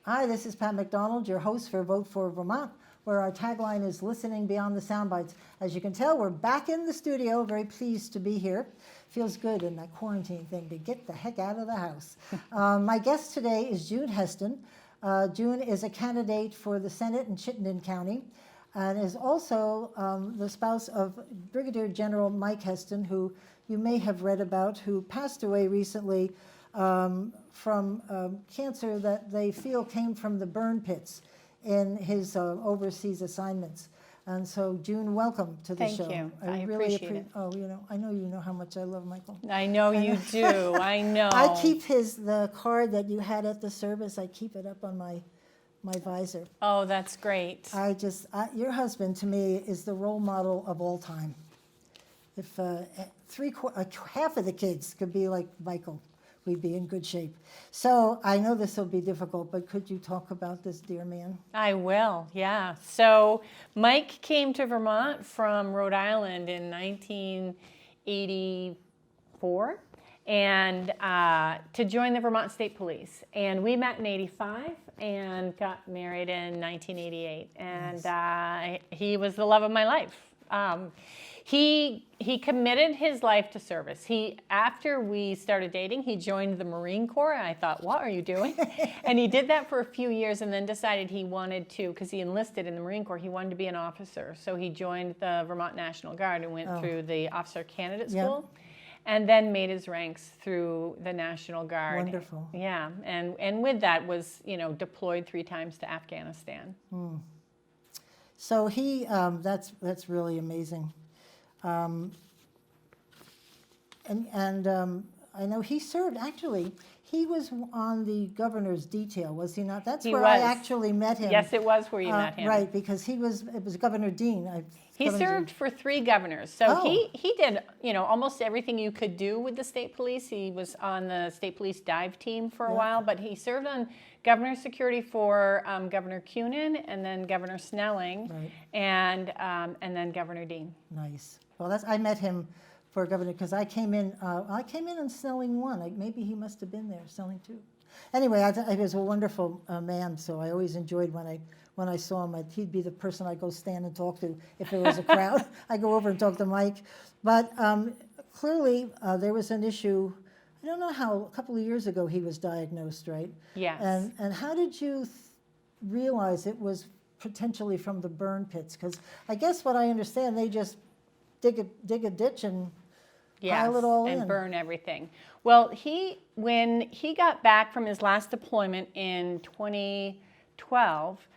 Hi, this is Pat McDonald, your host for Vote for Vermont, where our tagline is listening beyond the soundbites. As you can tell, we're back in the studio, very pleased to be here. Feels good in that quarantine thing to get the heck out of the house. My guest today is June Heston. June is a candidate for the Senate in Chittenden County and is also the spouse of Brigadier General Mike Heston, who you may have read about, who passed away recently from cancer that they feel came from the burn pits in his overseas assignments. And so, June, welcome to the show. Thank you. I really appreciate it. Oh, I know you know how much I love Michael. I know you do. I know. I keep the card that you had at the service. I keep it up on my visor. Oh, that's great. Your husband to me is the role model of all time. If half of the kids could be like Michael, we'd be in good shape. So I know this will be difficult, but could you talk about this dear man? I will, yeah. So Mike came to Vermont from Rhode Island in 1984 and to join the Vermont State Police. And we met in 85 and got married in 1988. And nice. He was the love of my life. He committed his life to service. After we started dating, he joined the Marine Corps. And I thought, what are you doing? And he did that for a few years and then decided he wanted to, because he enlisted in the Marine Corps, he wanted to be an officer. So he joined the Vermont National Guard and went through the Officer Candidate School. And then made his ranks through the National Guard. Wonderful. Yeah, and with that was, deployed 3 times to Afghanistan. Mm. So that's really amazing. I know he served, actually, he was on the governor's detail, was he not? That's where I actually met him. Yes, it was where you met him. Right, because it was Governor Dean. He served for 3 governors. So he did, almost everything you could do with the state police. He was on the state police dive team for a while, but he served on governor's security for Governor Cunin and then Governor Snelling and then Governor Dean. Nice. Well, I met him for governor because I came in on Snelling 1. Maybe he must have been there, Snelling 2. Anyway, he was a wonderful man, so I always enjoyed when I saw him. He'd be the person I'd go stand and talk to if there was a crowd. I'd go over and talk to Mike. But clearly there was an issue. I don't know how, a couple of years ago he was diagnosed, right? Yes. And how did you realize it was potentially from the burn pits? Because I guess what I understand, they just dig a ditch and pile it all in. And burn everything. Well, when he got back from his last deployment in 2012,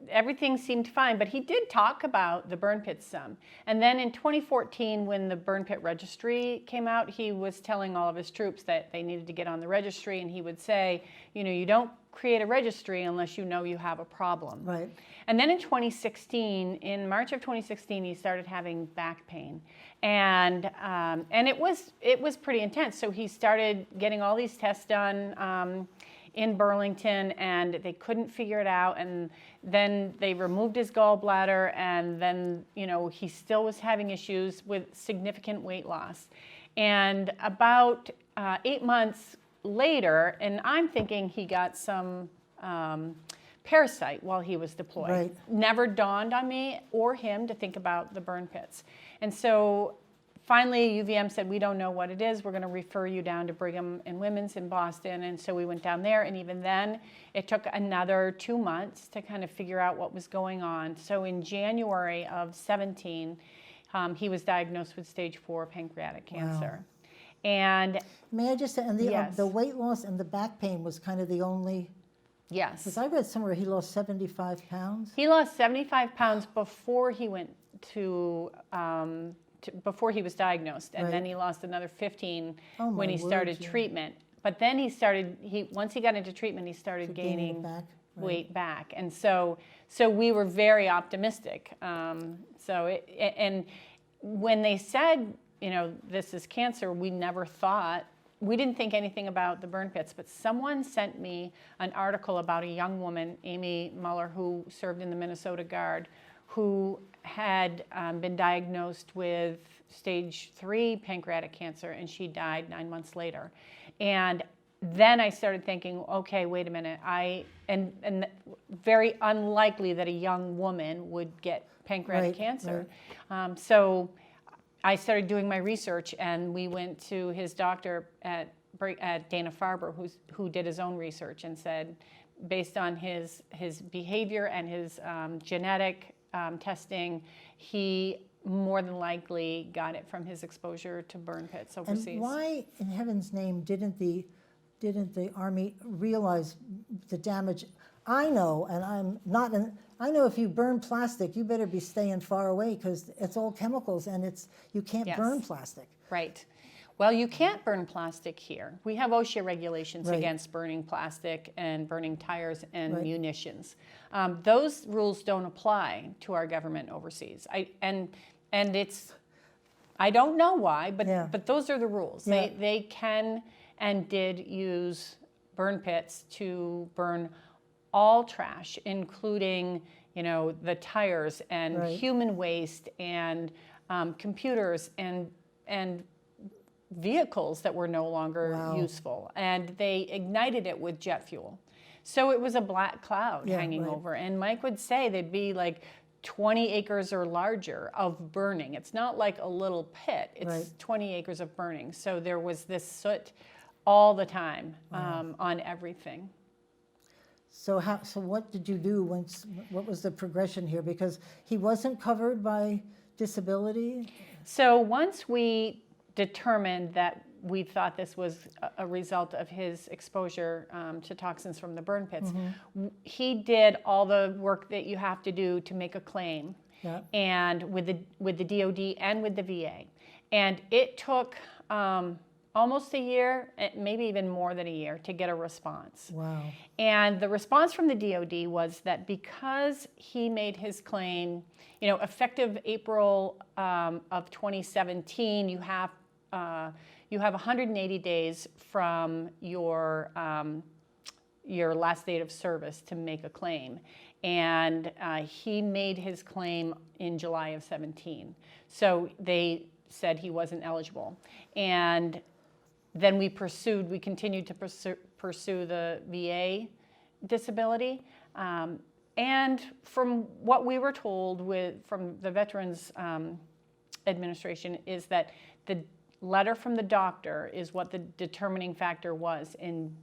everything seemed fine, but he did talk about the burn pits some. And then in 2014, when the burn pit registry came out, he was telling all of his troops that they needed to get on the registry, and he would say, you don't create a registry unless you know you have a problem. Right. And then in March of 2016, he started having back pain, and it was pretty intense. So he started getting all these tests done in Burlington, and they couldn't figure it out. And then they removed his gallbladder, and then he still was having issues with significant weight loss. And about 8 months later, and I'm thinking he got some parasite while he was deployed. Right. Never dawned on me or him to think about the burn pits. And so finally UVM said, we don't know what it is. We're going to refer you down to Brigham and Women's in Boston. And so we went down there, and even then it took another 2 months to kind of figure out what was going on. So in January of 17, he was diagnosed with stage 4 pancreatic cancer. Wow. And may I just say, and the weight loss and the back pain was kind of the only. Yes. Because I read somewhere he lost 75 pounds. He lost 75 pounds before he went before he was diagnosed, and then he lost another 15 when he started treatment. But then once he got into treatment, he started gaining weight back, and so we were very optimistic. And when they said, this is cancer, we didn't think anything about the burn pits, but someone sent me an article about a young woman, Amy Muller, who served in the Minnesota Guard, who had been diagnosed with stage 3 pancreatic cancer, and she died 9 months later. And then I started thinking, okay, wait a minute. And very unlikely that a young woman would get pancreatic cancer. Right. So I started doing my research, and we went to his doctor at Dana-Farber, who did his own research, and said, based on his behavior and his genetic testing, he more than likely got it from his exposure to burn pits overseas. And why, in heaven's name, didn't the Army realize the damage? I know, and I'm not I know if you burn plastic, you better be staying far away, because it's all chemicals, and you can't burn plastic. Right. Well, you can't burn plastic here. We have OSHA regulations Right. against burning plastic and burning tires and Right. munitions. Those rules don't apply to our government overseas. And it's, I don't know why, but those are the rules. Yeah. They can and did use burn pits to burn all trash, including, the tires and Right. human waste and computers and vehicles that were no longer Wow. useful. And they ignited it with jet fuel. So it was a black cloud hanging right. over. And Mike would say there'd be like 20 acres or larger of burning. It's not like a little pit. It's Right. 20 acres of burning. So there was this soot all the time on everything. So what did you do what was the progression here? Because he wasn't covered by disability? So once we determined that we thought this was a result of his exposure to toxins from the burn pits, he did all the work that you have to do to make a claim, Yeah. and with the DOD and with the VA. And it took almost a year, maybe even more than a year, to get a response. Wow. And the response from the DOD was that because he made his claim, effective April of 2017, you have 180 days from your last date of service to make a claim. And he made his claim in July of 17. So they said he wasn't eligible. And then we continued to pursue the VA disability. And from what we were told from the Veterans Administration is that the letter from the doctor is what the determining factor was in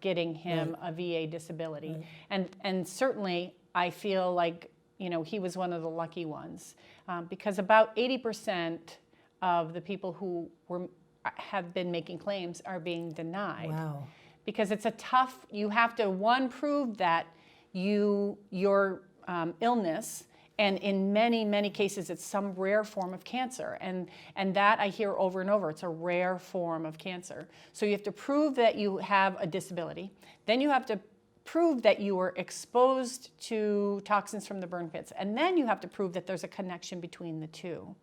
getting him a VA disability. Right. And certainly I feel like he was one of the lucky ones, because about 80% of the people who have been making claims are being denied. Wow. Because it's you have to, prove that your illness, and in many, many cases, it's some rare form of cancer. And that I hear over and over, it's a rare form of cancer. So you have to prove that you have a disability. Then you have to prove that you were exposed to toxins from the burn pits. And then you have to prove that there's a connection between the two.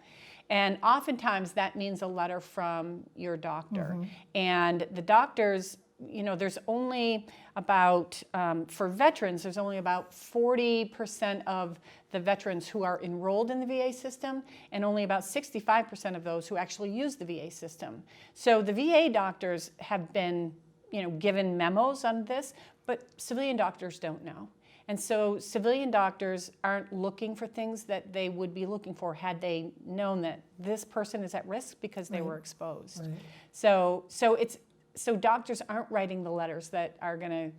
And oftentimes that means a letter from your doctor. And the doctors, there's only about, for veterans, there's only about 40% of the veterans who are enrolled in the VA system, and only about 65% of those who actually use the VA system. So the VA doctors have been, given memos on this, but civilian doctors don't know. And so civilian doctors aren't looking for things that they would be looking for had they known that this person is at risk because they were exposed. Right. So doctors aren't writing the letters that are going to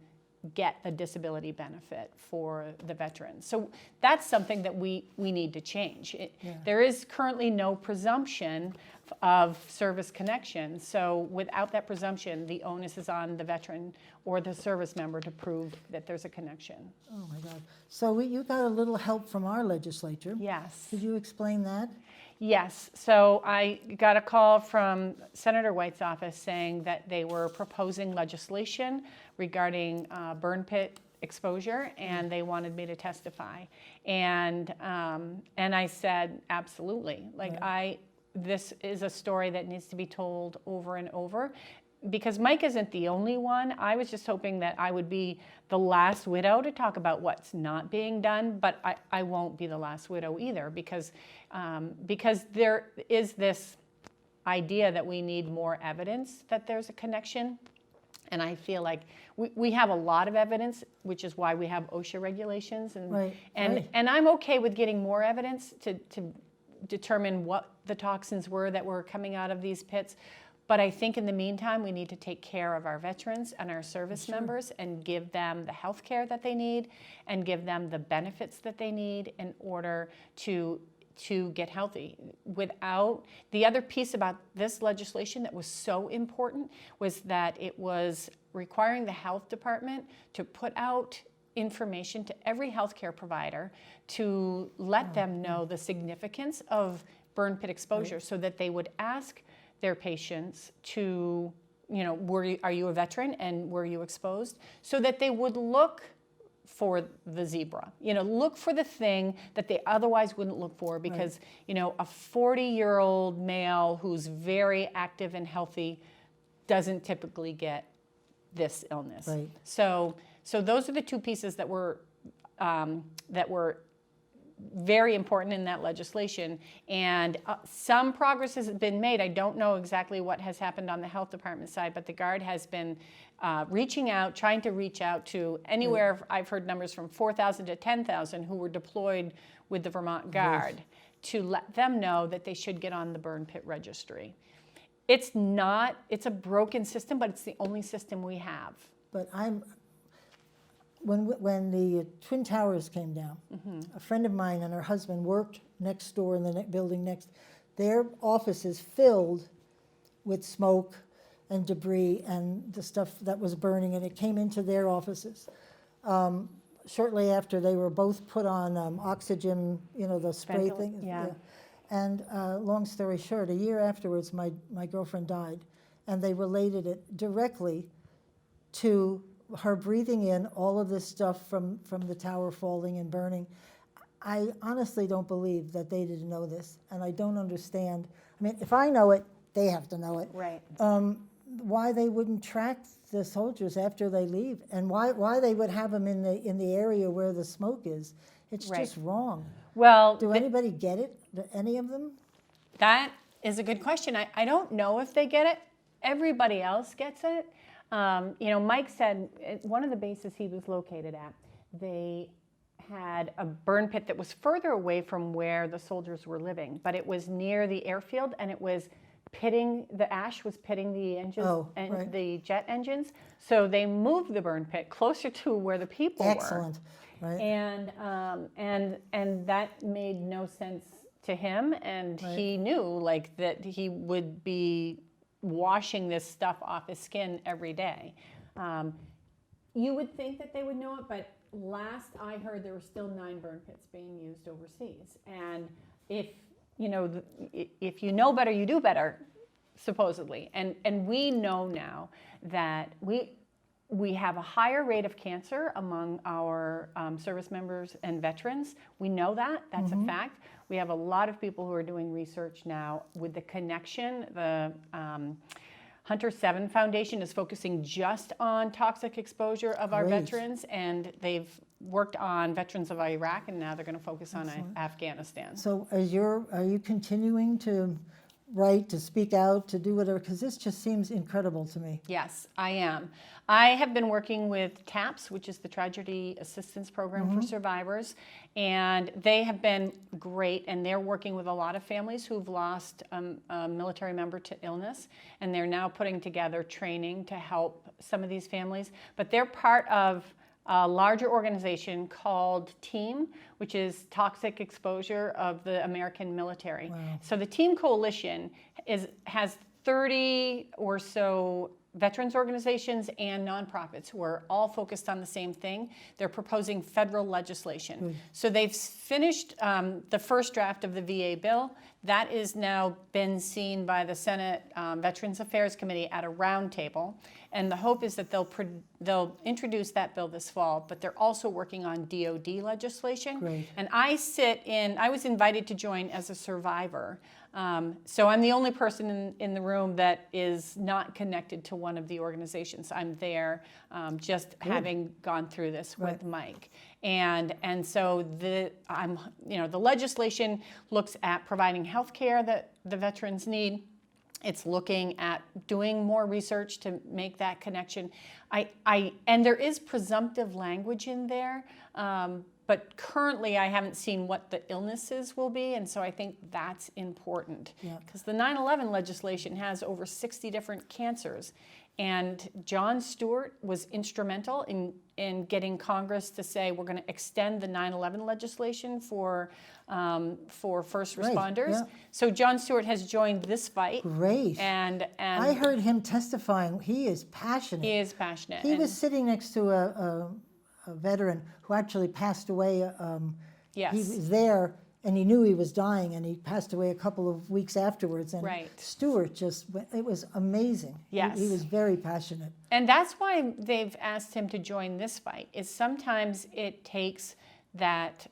get the disability benefit for the veterans. So that's something that we need to change. There is currently no presumption of service connection. So without that presumption, the onus is on the veteran or the service member to prove that there's a connection. Oh my God. So you got a little help from our legislature. Yes. Could you explain that? Yes. So I got a call from Senator White's office saying that they were proposing legislation regarding burn pit exposure, and they wanted me to testify. And I said, absolutely. This is a story that needs to be told over and over, because Mike isn't the only one. I was just hoping that I would be the last widow to talk about what's not being done, but I won't be the last widow either, because there is this idea that we need more evidence that there's a connection. And I feel like we have a lot of evidence, which is why we have OSHA regulations. And, Right, and, right. and I'm okay with getting more evidence to determine what the toxins were that were coming out of these pits. But I think in the meantime, we need to take care of our veterans and our service members and give them the health care that they need and give them the benefits that they need in order to get healthy. Without the other piece about this legislation that was so important was that it was requiring the health department to put out information to every healthcare provider to let them know the significance of burn pit exposure, so that they would ask their patients to, are you a veteran and were you exposed? So that they would look for the zebra, look for the thing that they otherwise wouldn't look for, because, a 40-year-old male who's very active and healthy doesn't typically get this illness. Right. So those are the two pieces that were very important in that legislation, and some progress has been made. I don't know exactly what has happened on the health department side, but the Guard has been trying to reach out to anywhere, I've heard numbers from 4,000 to 10,000 who were deployed with the Vermont Guard, to let them know that they should get on the burn pit registry. It's a broken system, but it's the only system we have. But when the Twin Towers came down, a friend of mine and her husband worked next door in the building next. Their offices filled with smoke and debris and the stuff that was burning, and it came into their offices. Shortly after, they were both put on oxygen, the spray thing. Yeah. And long story short, a year afterwards, my girlfriend died, and they related it directly to her breathing in all of this stuff from the tower falling and burning. I honestly don't believe that they didn't know this, and I don't understand. I mean, if I know it, they have to know it. Right. Why they wouldn't track the soldiers after they leave, and why they would have them in the area where the smoke is. It's just wrong. Well, Do anybody get it? Do any of them? That is a good question. I don't know if they get it. Everybody else gets it. Mike said at one of the bases he was located at, they had a burn pit that was further away from where the soldiers were living, but it was near the airfield, and it was the ash was pitting the engines the jet engines. So they moved the burn pit closer to where the people were. Excellent. Right. And that made no sense to him, and he knew that he would be washing this stuff off his skin every day. You would think that they would know it, but last I heard, there were still 9 burn pits being used overseas. And if you know better, you do better, supposedly. And we know now that we have a higher rate of cancer among our service members and veterans. We know that. That's a fact. We have a lot of people who are doing research now with the connection. The Hunter 7 Foundation is focusing just on toxic exposure of our veterans, and they've worked on veterans of Iraq, and now they're going to focus on Afghanistan. So are you continuing to write, to speak out, to do whatever? Because this just seems incredible to me. Yes, I am. I have been working with TAPS, which is the Tragedy Assistance Program for Survivors, and they have been great, and they're working with a lot of families who've lost a military member to illness, and they're now putting together training to help some of these families. But they're part of a larger organization called TEAM, which is Toxic Exposure of the American Military. Wow. So the TEAM Coalition has 30 or so veterans organizations and nonprofits who are all focused on the same thing. They're proposing federal legislation. So they've finished the first draft of the VA bill. That is now been seen by the Senate Veterans Affairs Committee at a roundtable. And the hope is that they'll introduce that bill this fall, but they're also working on DOD legislation. Great. And I was invited to join as a survivor. So I'm the only person in the room that is not connected to one of the organizations. I'm there just having gone through this with Mike. And so the legislation looks at providing health care that the veterans need, It's looking at doing more research to make that connection. And there is presumptive language in there, but currently I haven't seen what the illnesses will be, and so I think that's important. Because the 9/11 legislation has over 60 different cancers, and Jon Stewart was instrumental in getting Congress to say we're going to extend the 9/11 legislation for first responders. Yeah. So Jon Stewart has joined this fight. Great. And I heard him testifying. He is passionate. He is passionate. He was sitting next to a veteran who actually passed away. Yes. He was there, and he knew he was dying, and he passed away a couple of weeks afterwards. And Right. Stewart it was amazing. Yes. He was very passionate. And that's why they've asked him to join this fight, is sometimes it takes that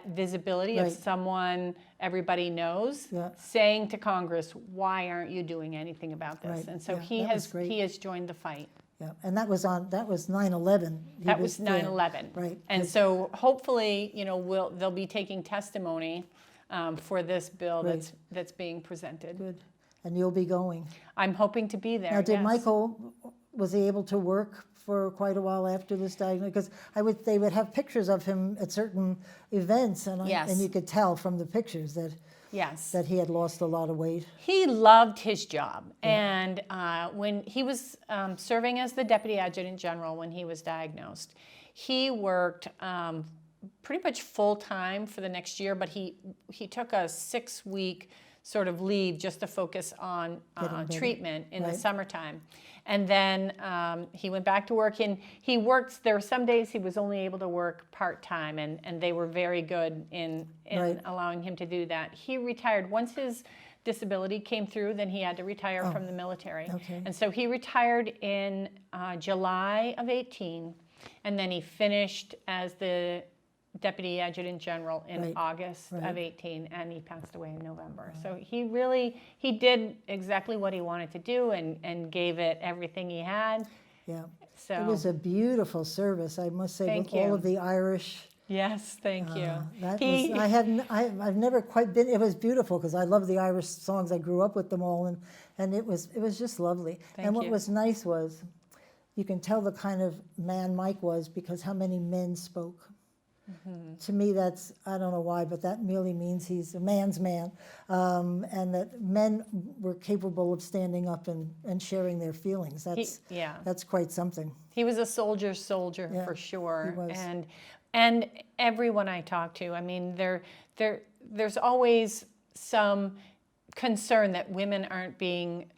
visibility of Right. someone everybody knows saying to Congress, why aren't you doing anything about this? Right. And so Yeah, that was great. he has joined the fight. Yeah, and that was 9/11. That was 9/11. Right. And so hopefully, they'll be taking testimony for this bill Right. that's being presented. Good. And you'll be going. I'm hoping to be there. Now, did yes. Michael, was he able to work for quite a while after this diagnosis? Because they would have pictures of him at certain events, and Yes. you could tell from the pictures Yes. that he had lost a lot of weight. He loved his job. And when he was serving as the Deputy Adjutant General when he was diagnosed, he worked pretty much full-time for the next year, but he took a 6-week sort of leave just to focus on treatment in the summertime. And then he went back to work, and he worked, there were some days he was only able to work part-time, and they were very good in allowing him to do that. He retired. Once his disability came through, then he had to retire from the military. Okay. And so he retired in July of 18, and then he finished as the Deputy Adjutant General in August of 18, and he passed away in November. So he did exactly what he wanted to do and gave it everything he had. Yeah. So It was a beautiful service, I must say, Thank with all you. of the Irish. yes, thank you. I've never quite been. It was beautiful because I love the Irish songs. I grew up with them all, and it was just lovely. And what you. was nice was, you can tell the kind of man Mike was because how many men spoke. To me, that's, I don't know why, but that merely means he's a man's man, and that men were capable of standing up and sharing their feelings. That's quite something. He was a soldier Yeah, for sure. he was. And everyone I talk to, I mean, there's always some concern that women aren't being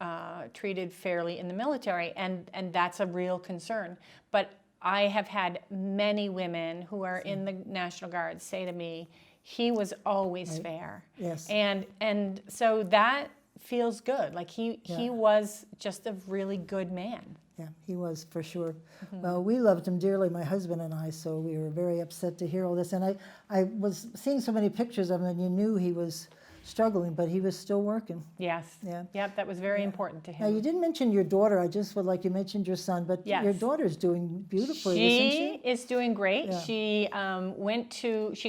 treated fairly in the military, and that's a real concern. But I have had many women who are in the National Guard say to me, he was always fair. Yes. And so that feels good. Like he was just a really good man. Yeah, he was, for sure. Well, we loved him dearly, my husband and I, so we were very upset to hear all this. And I was seeing so many pictures of him, and you knew he was struggling, but he was still working. Yes. Yeah. Yep, that was very important to Now, him. you didn't mention your daughter. I just would like, you mentioned your son, but Yes. your daughter's doing beautifully, isn't she? She is doing great. Yeah. She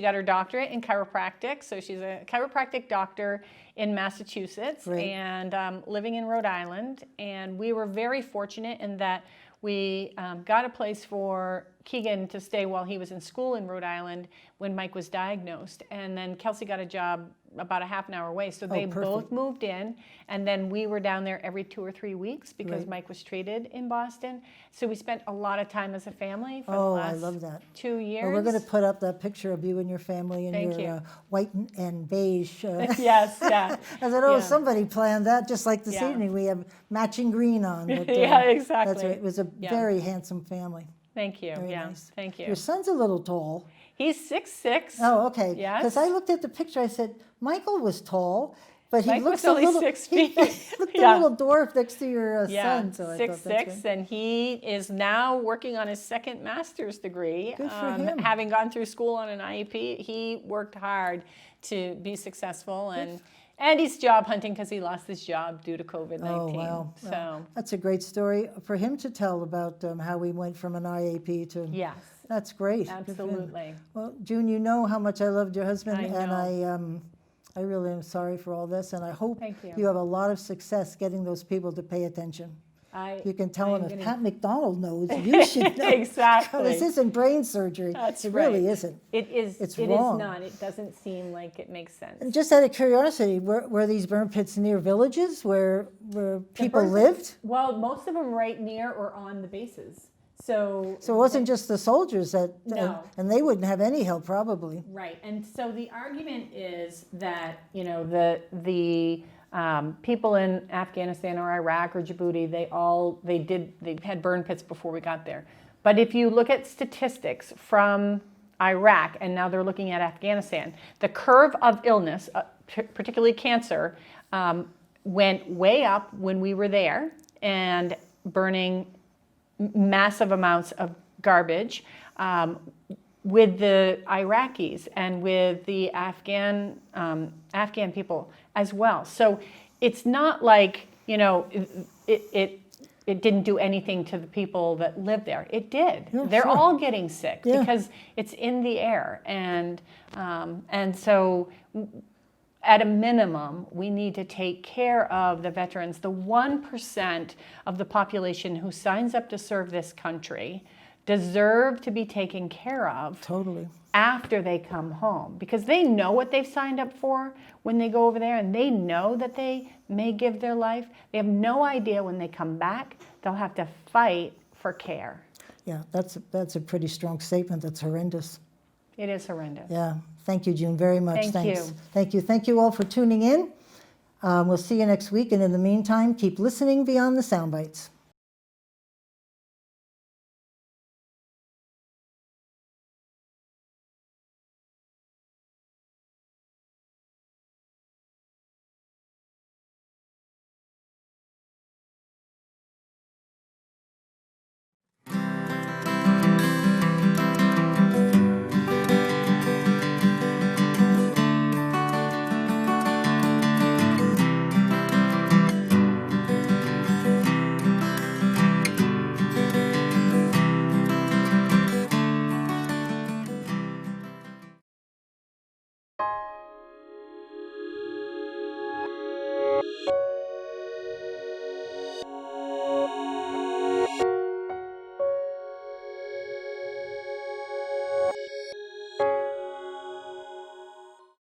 got her doctorate in chiropractic, so she's a chiropractic doctor in Massachusetts. Great. And living in Rhode Island. And we were very fortunate in that we got a place for Keegan to stay while he was in school in Rhode Island when Mike was diagnosed. And then Kelsey got a job about a half an hour away. So they both moved in, and then we were down there every 2 or 3 weeks because Right. Mike was treated in Boston. So we spent a lot of time as a family for the I last love that. 2 years. Well, we're going to put up that picture of you and your family in Thank your you. white and beige. Yes, yeah. I said, oh, Yeah. somebody planned that, just like this Yeah. evening. We have matching green on. But, Yeah, exactly. That's right. It was a Yeah. very handsome family. Thank you. Very Yeah, nice. thank you. Your son's a little tall. He's 6'6". Oh, okay. Yes. Because I looked at the picture, I said, Michael was tall, but he Mike looks was a only little, 6 he feet. looked Yeah. a little dwarf next to your Yeah, son. So I thought 6'6", that's right. and he is now working on his second master's degree. Good for him. Having gone through school on an IEP, he worked hard to be successful, and he's job hunting because he lost his job due to COVID-19. Oh, wow. So Well, that's a great story for him to tell about how we went from an IAP to. yes, That's great. Good for him. absolutely. Well, June, you know how much I loved your husband, I and I really am sorry for all this, and I hope Thank you. you have a lot of success getting those people to pay attention. You can tell them if Pat McDonald knows, you should know. Exactly. This isn't brain surgery. That's It really right. isn't. It is. It's it wrong. is not. It doesn't seem like it makes sense. And just out of curiosity, were these burn pits near villages where people burn lived? Well, most of them right near or on the bases. So So it wasn't just the soldiers that, No. and they wouldn't have any help probably. right. And so the argument is that the people in Afghanistan or Iraq or Djibouti, they had burn pits before we got there. But if you look at statistics from Iraq, and now they're looking at Afghanistan, the curve of illness, particularly cancer, went way up when we were there and burning massive amounts of garbage with the Iraqis and with the Afghan people as well. So it's not like, it didn't do anything to the people that live there. It did. Yeah, They're sure. all getting sick Yeah. because it's in the air. And so at a minimum, we need to take care of the veterans, the 1% of the population who signs up to serve this country deserve to be taken care of Totally. after they come home, because they know what they've signed up for when they go over there, and they know that they may give their life. They have no idea when they come back, they'll have to fight for care. Yeah, that's a pretty strong statement. That's horrendous. It is horrendous. Yeah. Thank you, June, very much. Thank Thanks. you. Thank you. Thank you all for tuning in. We'll see you next week. And in the meantime, keep listening beyond the sound bites.